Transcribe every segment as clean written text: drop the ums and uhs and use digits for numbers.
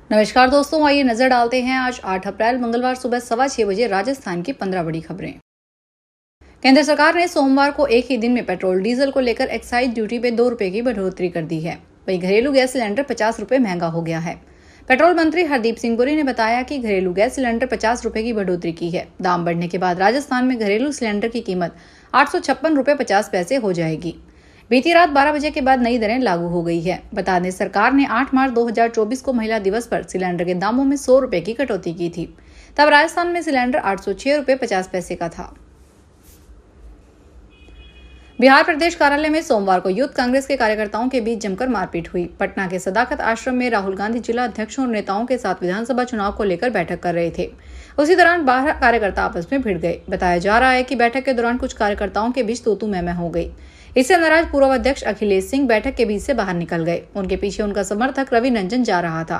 नमस्कार दोस्तों, आइए नजर डालते हैं आज 8 अप्रैल मंगलवार सुबह 6:15 बजे राजस्थान की 15 बड़ी खबरें। केंद्र सरकार ने सोमवार को एक ही दिन में पेट्रोल डीजल को लेकर एक्साइज ड्यूटी पे 2 रुपए की बढ़ोतरी कर दी है। वहीं घरेलू गैस सिलेंडर 50 रुपए महंगा हो गया है। पेट्रोल मंत्री हरदीप सिंह पुरी ने बताया कि घरेलू गैस सिलेंडर 50 रुपए की बढ़ोतरी की है। दाम बढ़ने के बाद राजस्थान में घरेलू सिलेंडर की कीमत 856 रुपए 50 पैसे हो जाएगी। बीती रात 12 बजे के बाद नई दरें लागू हो गई है। बता दें, सरकार ने 8 मार्च 2024 को महिला दिवस पर सिलेंडर के दामों में 100 रुपए की कटौती की थी। तब राजस्थान में सिलेंडर 806 रुपए 50 पैसे का था। बिहार प्रदेश कार्यालय में सोमवार को यूथ कांग्रेस के कार्यकर्ताओं के बीच जमकर मारपीट हुई। पटना के सदाकत आश्रम में राहुल गांधी जिला अध्यक्षों और नेताओं के साथ विधानसभा चुनाव को लेकर बैठक कर रहे थे। उसी दौरान 12 कार्यकर्ता आपस में भिड़ गए। बताया जा रहा है कि बैठक के दौरान कुछ कार्यकर्ताओं के बीच तू-तू मैं-मैं हो गई। इससे नाराज पूर्व अध्यक्ष अखिलेश सिंह बैठक के बीच से बाहर निकल गए। उनके पीछे उनका समर्थक रवि रंजन जा रहा था।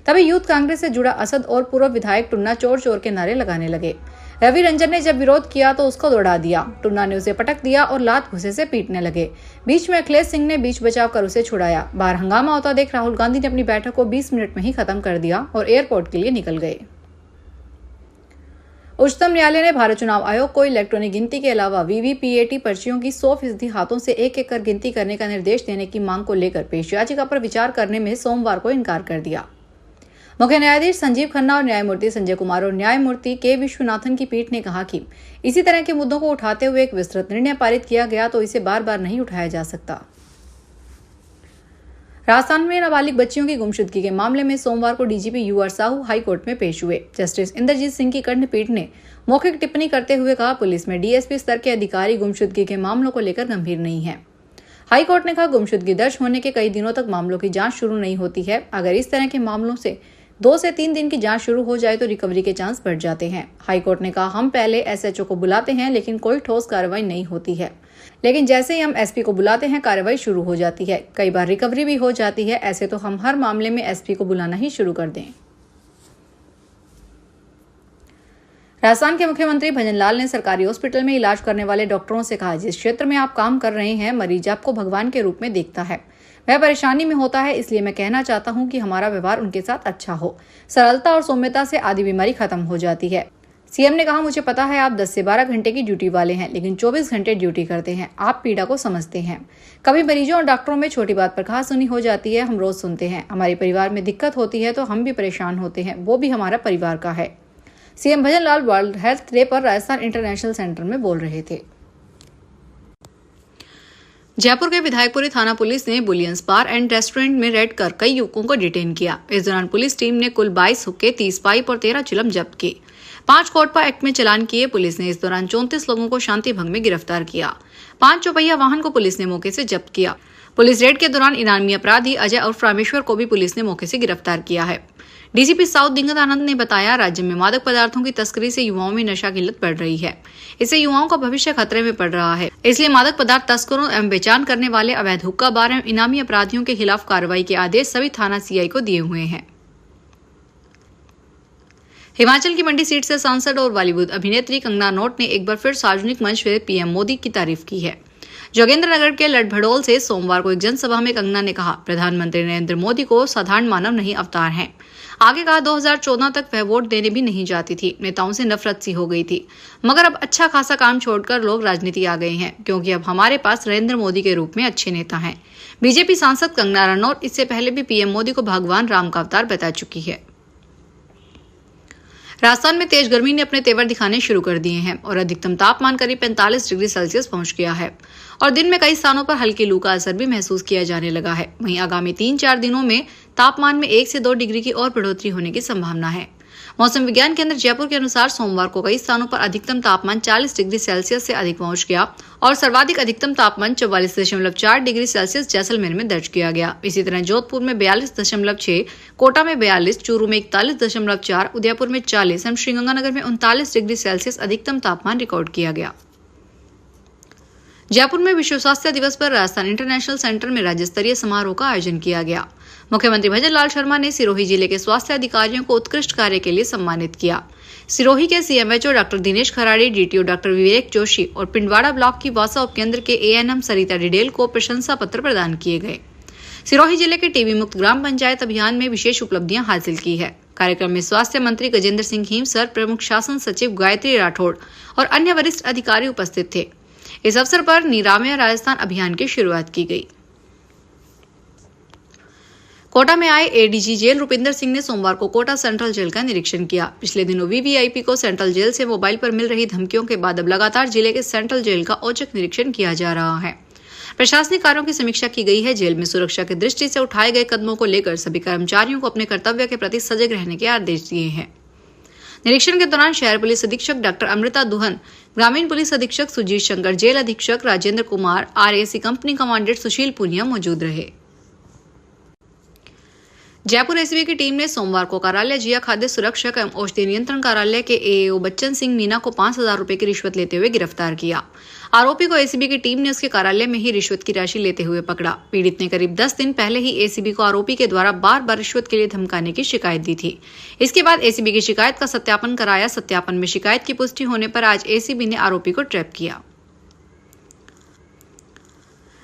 तभी यूथ कांग्रेस से जुड़ा असद और पूर्व विधायक टुन्ना चोर चोर के नारे लगाने लगे। रवि रंजन ने जब विरोध किया तो उसको दौड़ा दिया। टुन्ना ने उसे पटक दिया और लात घुसे से पीटने लगे। बीच में अखिलेश सिंह ने बीच बचाव कर उसे छुड़ाया। बाहर हंगामा होता देख राहुल गांधी ने अपनी बैठक को 20 मिनट में ही खत्म कर दिया और एयरपोर्ट के लिए निकल गए। उच्चतम न्यायालय ने भारत चुनाव आयोग को इलेक्ट्रॉनिक गिनती के अलावा वीवीपीएटी पर्चियों की 100% हाथों से एक-एक कर गिनती करने का निर्देश देने की मांग को लेकर पेश याचिका पर विचार करने में सोमवार को इनकार कर दिया। मुख्य न्यायाधीश संजीव खन्ना और न्यायमूर्ति संजय कुमार और न्यायमूर्ति के विश्वनाथन की पीठ ने कहा कि इसी तरह के मुद्दों को उठाते हुए एक विस्तृत निर्णय पारित किया गया तो इसे बार बार नहीं उठाया जा सकता। राजस्थान में नाबालिग बच्चियों की गुमशुदगी के मामले में सोमवार को DGP U R Sahu high court में पेश हुए। जस्टिस इंद्रजीत सिंह की खंडपीठ ने मौखिक टिप्पणी करते हुए कहा, पुलिस में डीएसपी स्तर के अधिकारी गुमशुदगी के मामलों को लेकर गंभीर नहीं है। हाई कोर्ट ने कहा, गुमशुदगी दर्ज होने के कई दिनों तक मामलों की जांच शुरू नहीं होती है। अगर इस तरह के मामलों से 2 से 3 दिन की जांच शुरू हो जाए तो रिकवरी के चांस बढ़ जाते हैं। हाईकोर्ट ने कहा, हम पहले एसएचओ को बुलाते हैं लेकिन कोई ठोस कार्रवाई नहीं होती है, लेकिन जैसे ही हम एसपी को बुलाते हैं कार्रवाई शुरू हो जाती है। कई बार रिकवरी भी हो जाती है। ऐसे तो हम हर मामले में एसपी को बुलाना ही शुरू कर दें। राजस्थान के मुख्यमंत्री भजन लाल ने सरकारी हॉस्पिटल में इलाज करने वाले डॉक्टरों से कहा, जिस क्षेत्र में आप काम कर रहे हैं मरीज आपको भगवान के रूप में देखता है। वह परेशानी में होता है, इसलिए मैं कहना चाहता हूं कि हमारा व्यवहार उनके साथ अच्छा हो। सरलता और सौम्यता से आधी बीमारी खत्म हो जाती है। सीएम ने कहा, मुझे पता है आप 10 से 12 घंटे की ड्यूटी वाले हैं, लेकिन 24 घंटे ड्यूटी करते हैं। आप पीड़ा को समझते हैं। कभी मरीजों और डॉक्टरों में छोटी बात पर कहासुनी हो जाती है। हम रोज सुनते हैं। हमारे परिवार में दिक्कत होती है तो हम भी परेशान होते हैं, वो भी हमारा परिवार का है। सीएम भजन लाल वर्ल्ड हेल्थ डे पर राजस्थान इंटरनेशनल सेंटर में बोल रहे थे। जयपुर के विधायकपुरी थाना पुलिस ने बुलियंस बार एंड रेस्टोरेंट में रेड कर कई युवकों को डिटेन किया। इस दौरान पुलिस टीम ने कुल 22 हुक्के, 30 पाइप और 13 चिलम जब्त किए। 5 कोटपा एक्ट में चालान किए। पुलिस ने इस दौरान 34 लोगों को शांति भंग में गिरफ्तार किया। 5 चौपहिया वाहन को पुलिस ने मौके से जब्त किया। पुलिस रेड के दौरान इनामी अपराधी अजय और रामेश्वर को भी पुलिस ने मौके से गिरफ्तार किया है। डीसीपी साउथ दिंगत आनंद ने बताया, राज्य में मादक पदार्थों की तस्करी से युवाओं में नशा की लत बढ़ रही है। इससे युवाओं का भविष्य खतरे में पड़ रहा है। इसलिए मादक पदार्थ तस्करों एवं बेचान करने वाले अवैध हुक्का बार एवं इनामी अपराधियों के खिलाफ कार्रवाई के आदेश सभी थाना सीआई को दिए हुए हैं। हिमाचल की मंडी सीट से सांसद और बॉलीवुड अभिनेत्री कंगना रनौत ने एक बार फिर सार्वजनिक मंच पर पीएम मोदी की तारीफ की है। जोगेंद्रनगर के लड़भड़ोल से सोमवार को एक जनसभा में कंगना ने कहा, प्रधानमंत्री नरेंद्र मोदी को साधारण मानव नहीं अवतार हैं। आगे कहा, 2014 तक वह वोट देने भी नहीं जाती थी। नेताओं से नफरत सी हो गई थी, मगर अब अच्छा खासा काम छोड़कर लोग राजनीति आ गए हैं, क्योंकि अब हमारे पास नरेंद्र मोदी के रूप में अच्छे नेता हैं। बीजेपी सांसद कंगना रनौत इससे पहले भी पीएम मोदी को भगवान राम का अवतार बता चुकी है। राजस्थान में तेज गर्मी ने अपने तेवर दिखाने शुरू कर दिए हैं और अधिकतम तापमान करीब 45 डिग्री सेल्सियस पहुंच गया है और दिन में कई स्थानों पर हल्की लू का असर भी महसूस किया जाने लगा है। वहीं आगामी 3-4 दिनों में तापमान में 1 से 2 डिग्री की और बढ़ोतरी होने की संभावना है। मौसम विज्ञान केंद्र जयपुर के अनुसार सोमवार को कई स्थानों पर अधिकतम तापमान 40 डिग्री सेल्सियस से अधिक पहुंच गया और सर्वाधिक अधिकतम तापमान 44.4 डिग्री सेल्सियस जैसलमेर में दर्ज किया गया। इसी तरह जोधपुर में 42.6, कोटा में 42, चूरू में 41.4, उदयपुर में 40 एवं श्रीगंगानगर में 39 डिग्री सेल्सियस अधिकतम तापमान रिकॉर्ड किया गया। जयपुर में विश्व स्वास्थ्य दिवस पर राजस्थान इंटरनेशनल सेंटर में राज्य स्तरीय समारोह का आयोजन किया गया। मुख्यमंत्री भजन लाल शर्मा ने सिरोही जिले के स्वास्थ्य अधिकारियों को उत्कृष्ट कार्य के लिए सम्मानित किया। सिरोही के CMHO doctor Dinesh Kharadi, DTO doctor Vivek Joshi और पिंडवाड़ा ब्लॉक की वासा उपकेंद्र के एएनएम सरिता डिडेल को प्रशंसा पत्र प्रदान किए गए। सिरोही जिले के टीबी मुक्त ग्राम पंचायत अभियान में विशेष उपलब्धियां हासिल की है। कार्यक्रम में स्वास्थ्य मंत्री गजेंद्र सिंह हिमसर, प्रमुख शासन सचिव गायत्री राठौड़ और अन्य वरिष्ठ अधिकारी उपस्थित थे। इस अवसर पर निरामय राजस्थान अभियान की शुरुआत की गई। कोटा में आए एडीजी जेल रुपिंदर सिंह ने सोमवार को कोटा सेंट्रल जेल का निरीक्षण किया। पिछले दिनों वीवीआईपी को सेंट्रल जेल से मोबाइल पर मिल रही धमकियों के बाद अब लगातार जिले के सेंट्रल जेल का औचक निरीक्षण किया जा रहा है। प्रशासनिक कार्यों की समीक्षा की गई है। जेल में सुरक्षा की दृष्टि से उठाए गए कदमों को लेकर सभी कर्मचारियों को अपने कर्तव्य के प्रति सजग रहने के आदेश दिए हैं। निरीक्षण के दौरान शहर पुलिस अधीक्षक डॉक्टर अमृता दुहन, ग्रामीण पुलिस अधीक्षक सुजीत शंकर, जेल अधीक्षक Rajendra Kumar, RAC company commandant Sushil Punia मौजूद रहे। जयपुर एसीबी की टीम ने सोमवार को कार्यालय जिया खाद्य सुरक्षक एवं औषधि नियंत्रण कार्यालय के एएओ बच्चन सिंह मीना को 5,000 रुपए की रिश्वत लेते हुए गिरफ्तार किया। आरोपी को एसीबी की टीम ने उसके कार्यालय में ही रिश्वत की राशि लेते हुए पकड़ा। पीड़ित ने करीब 10 दिन पहले ही एसीबी को आरोपी के द्वारा बार-बार रिश्वत के लिए धमकाने की शिकायत दी थी। इसके बाद एसीबी की शिकायत का सत्यापन कराया। सत्यापन में शिकायत की पुष्टि होने पर आज एसीबी ने आरोपी को ट्रैप किया।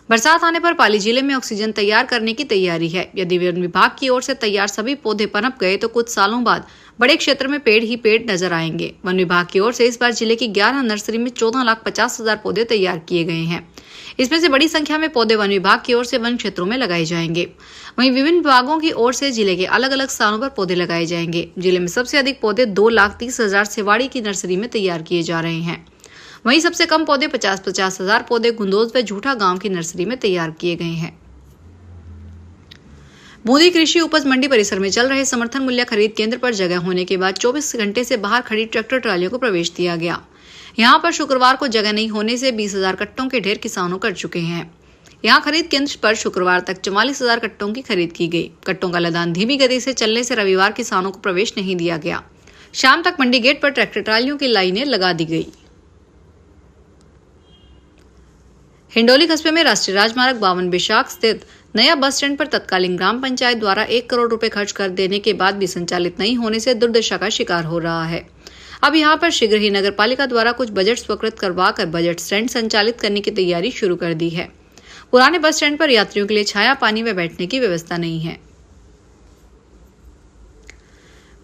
बरसात आने पर पाली जिले में ऑक्सीजन तैयार करने की तैयारी है। यदि वन विभाग की ओर से तैयार सभी पौधे पनप गए तो कुछ सालों बाद बड़े क्षेत्र में पेड़ ही पेड़ नजर आएंगे। वन विभाग की ओर से इस बार जिले की 11 नर्सरी में 14,50,000 पौधे तैयार किए गए हैं। इसमें से बड़ी संख्या में पौधे वन विभाग की ओर से वन क्षेत्रों में लगाए जाएंगे। वहीं विभिन्न विभागों की ओर से जिले के अलग अलग स्थानों पर पौधे लगाए जाएंगे। जिले में सबसे अधिक पौधे 2,30,000 सेवाड़ी की नर्सरी में तैयार किए जा रहे हैं। वहीं सबसे कम पौधे 50,000 पौधे गुंदोज व झूठा गांव की नर्सरी में तैयार किए गए हैं। बूंदी कृषि उपज मंडी परिसर में चल रहे समर्थन मूल्य खरीद केंद्र पर जगह होने के बाद 24 घंटे से बाहर खड़ी ट्रैक्टर ट्रालियों को प्रवेश दिया गया। यहां पर शुक्रवार को जगह नहीं होने से 20,000 कट्टों के ढेर किसानों कर चुके हैं। यहां खरीद केंद्र पर शुक्रवार तक 44,000 कट्टों की खरीद की गई। कट्टों का लदान धीमी गति से चलने से रविवार किसानों को प्रवेश नहीं दिया गया। शाम तक मंडी गेट पर ट्रैक्टर ट्रालियों की लाइनें लगा दी गई। हिंडोली कस्बे में राष्ट्रीय राजमार्ग 52 बिशाख स्थित नया बस स्टैंड पर तत्कालीन ग्राम पंचायत द्वारा 1 करोड़ रुपए खर्च कर देने के बाद भी संचालित नहीं होने से दुर्दशा का शिकार हो रहा है। अब यहां पर शीघ्र ही नगर पालिका द्वारा कुछ बजट स्वीकृत करवाकर बजट स्टैंड संचालित करने की तैयारी शुरू कर दी है। पुराने बस स्टैंड पर यात्रियों के लिए छाया, पानी व बैठने की व्यवस्था नहीं है।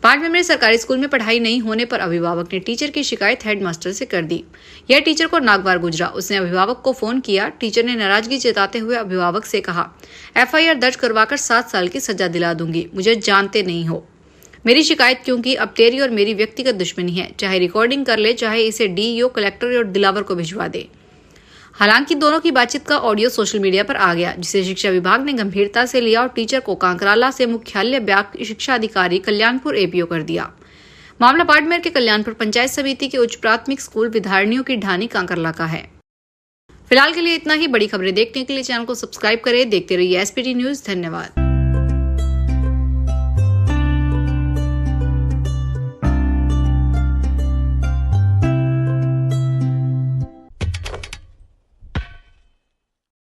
बाड़मेर में सरकारी स्कूल में पढ़ाई नहीं होने पर अभिभावक ने टीचर की शिकायत हेडमास्टर से कर दी। यह टीचर को नागवार गुजरा। उसने अभिभावक को फोन किया। टीचर ने नाराजगी जताते हुए अभिभावक से कहा, एफआईआर दर्ज करवाकर 7 साल की सजा दिला दूंगी। मुझे जानते नहीं हो। मेरी शिकायत क्योंकि अब तेरी और मेरी व्यक्तिगत दुश्मनी है। चाहे रिकॉर्डिंग कर ले, चाहे इसे डीईओ, कलेक्टर और दिलावर को भिजवा दे। हालांकि दोनों की बातचीत का ऑडियो सोशल मीडिया पर आ गया, जिसे शिक्षा विभाग ने गंभीरता से लिया और टीचर को कांकराला से मुख्यालय ब्लॉक शिक्षा अधिकारी कल्याणपुर एपीओ कर दिया। मामला बाड़मेर के कल्याणपुर पंचायत समिति के उच्च प्राथमिक स्कूल विद्यार्थियों की ढानी कांकरला का है। फिलहाल के लिए इतना ही। बड़ी खबरें देखने के लिए चैनल को सब्सक्राइब करें। देखते रहिए एसपीटी न्यूज। धन्यवाद।